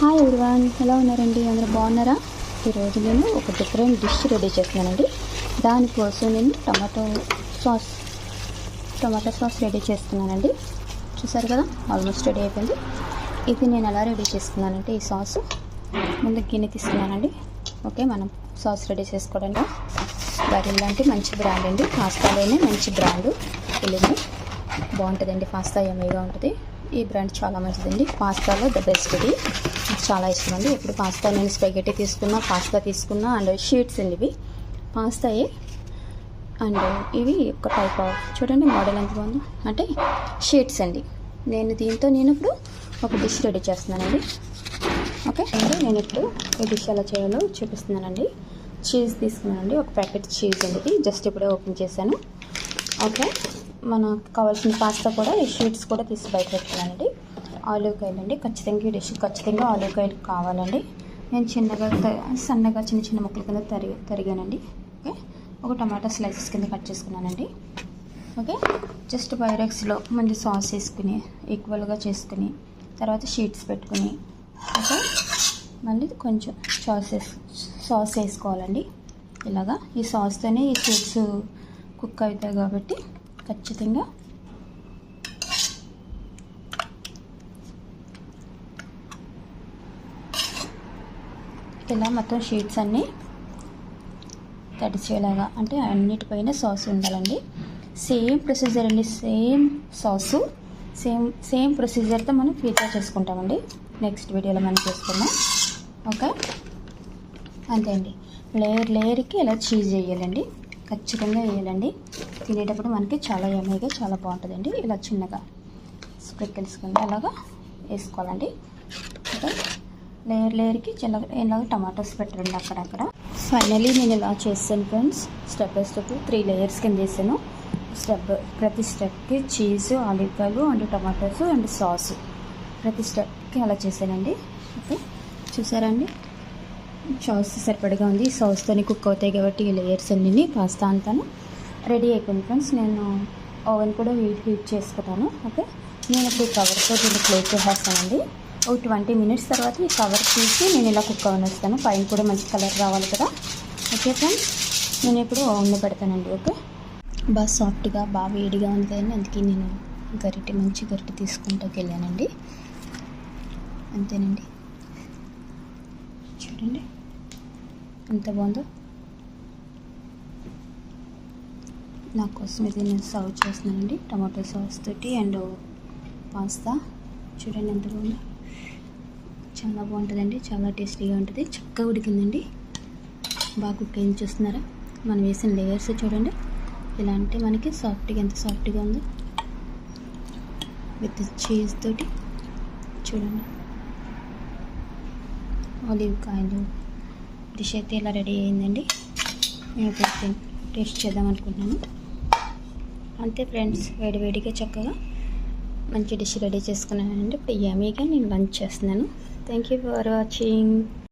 Hi everyone, ఎలా ఉన్నారండి? అందరూ బాగున్నారా? ఈరోజు నేను ఒక డిఫరెంట్ డిష్ రెడీ చేస్తున్నానండి. దానికోసం నేను టమాటో సాస్ రెడీ చేస్తున్నానండి. చూసారు కదా, ఆల్మోస్ట్ రెడీ అయిపోయింది. ఇది నేను ఎలా రెడీ చేస్తున్నానంటే, ఈ సాస్ ముందు గిన్నె తీసుకున్నానండి. ఓకే, మనం సాస్ రెడీ చేసుకోవడానికి బరిల్ లాంటి మంచి బ్రాండ్ అండి, పాస్తాలోనే మంచి బ్రాండ్ వెళ్ళింది. బాగుంటుందండి, పాస్తా యమ్మీగా ఉంటుంది. ఈ బ్రాండ్ చాలా మంచిదండి, పాస్తాలో ద బెస్ట్. ఇది నాకు చాలా ఇష్టం అండి. ఇప్పుడు పాస్తా నేను స్పెగెటీ తీసుకున్నా అండ్ షీట్స్ అండి, ఇవి పాస్తాయే. అండ్ ఇవి ఒక టైప్ ఆఫ్, చూడండి మోడల్ ఎంత బాగుందో, అంటే షీట్స్ అండి. దీంతో నేను ఇప్పుడు ఒక డిష్ రెడీ చేస్తున్నానండి. ఓకే అండి, నేను ఇప్పుడు ఈ డిష్ ఎలా చేయాలో చూపిస్తున్నానండి. చీజ్ తీసుకున్నానండి, ఒక ప్యాకెట్ చీజ్ అండి, ఇది జస్ట్ ఇప్పుడే ఓపెన్ చేశాను. ఓకే, మనకు కావాల్సిన పాస్తా కూడా, ఈ షీట్స్ కూడా తీసి బయట పెట్టుకున్నానండి. ఆలివ్ కాయలు అండి, ఖచ్చితంగా ఈ డిష్ ఖచ్చితంగా ఆలివ్ కాయలు కావాలండి. నేను సన్నగా చిన్న ముక్కల కింద తరిగానండి. ఓకే, ఒక టమాటా స్లైసెస్ కింద కట్ చేసుకున్నానండి. ఓకే, జస్ట్ పైరెక్స్లో మంచి సాస్ వేసుకుని ఈక్వల్గా చేసుకుని తర్వాత షీట్స్ పెట్టుకుని, ఓకే, మళ్ళీ కొంచెం సాస్ వేసుకోవాలండి. ఇలాగా ఈ సాస్తోనే ఈ షీట్స్ కుక్ అవుతాయి కాబట్టి ఖచ్చితంగా ఇలా మొత్తం షీట్స్ అన్నీ తడిచేలాగా, అంటే అన్నిటిపైన సాస్ ఉండాలండి. సేమ్ ప్రొసీజర్ అండి, సేమ్ సాసు సేమ్ ప్రొసీజర్తో మనం ప్రిపేర్ చేసుకుంటామండి. నెక్స్ట్ వీడియోలో మనం చేసుకుందాం. ఓకే, అంతే అండి. లేయర్కి ఇలా చీజ్ వేయాలండి, ఖచ్చితంగా వేయాలండి. తినేటప్పుడు మనకి చాలా యమ్మీగా చాలా బాగుంటుందండి. ఇలా చిన్నగా స్ప్రింకిల్స్ కింద అలాగా వేసుకోవాలండి. ఓకే, లేయర్కి ఇలాగ టమాటోస్ పెట్టండి అక్కడక్కడ. ఫైనలీ నేను ఇలా చేస్తాను friends, step by step 3 layers కింద వేసాను. ప్రతి స్టెప్కి చీజ్, ఆలివ్కాయలు అండ్ టమాటోస్ అండ్ సాసు ప్రతి స్టెప్కి అలా చేశానండి. ఓకే, చూసారండి, సాస్ సరిపడగా ఉంది. సాస్తోని కుక్ అవుతాయి కాబట్టి ఈ లేయర్స్ అన్నీ పాస్తా అంతాను రెడీ అయిపోయింది ఫ్రెండ్స్. నేను ఓవెన్ కూడా హీట్ చేసుకున్నాను. ఓకే, నేను ఇప్పుడు ఈ కవర్తో దీన్ని క్లోజ్ చేసేస్తానండి. ఒక 20 మినిట్స్ తర్వాత ఈ కవర్ తీసి నేను ఇలా కుక్ అవనిస్తాను. పైన కూడా మంచి కలర్ రావాలి కదా. ఓకే ఫ్రెండ్స్, నేను ఇప్పుడు ఓవెన్లో పెడతానండి. ఓకే, బాగా సాఫ్ట్గా బాగా వేడిగా ఉంది కదండి, అందుకే నేను మంచి గరిటె తీసుకుంటూకి వెళ్ళానండి. అంతేనండి, చూడండి ఎంత బాగుందో. నా కోసం ఇది నేను సర్వ్ చేస్తున్నానండి, టమాటో సాస్ తోటి అండ్ పాస్తా. చూడండి ఎంత బాగుందో, చాలా బాగుంటుందండి, చాలా టేస్టీగా ఉంటుంది. చక్కగా ఉడికిందండి, బాగా కుక్ అయింది. చూస్తున్నారా, మనం వేసిన లేయర్స్ చూడండి ఇలా, అంటే మనకి సాఫ్ట్గా ఎంత సాఫ్ట్గా ఉందో విత్ చీజ్ తోటి. చూడండి, ఆలివ్ కాయలు డిష్ అయితే ఇలా రెడీ అయిందండి. నేను ఇప్పుడు టేస్ట్ చేద్దాం అనుకుంటున్నాను. అంతే ఫ్రెండ్స్, వేడివేడిగా చక్కగా మంచి డిష్ రెడీ చేసుకున్నానండి. ఇప్పుడు యమ్మీగా నేను లంచ్ చేస్తున్నాను. Thank you for watching.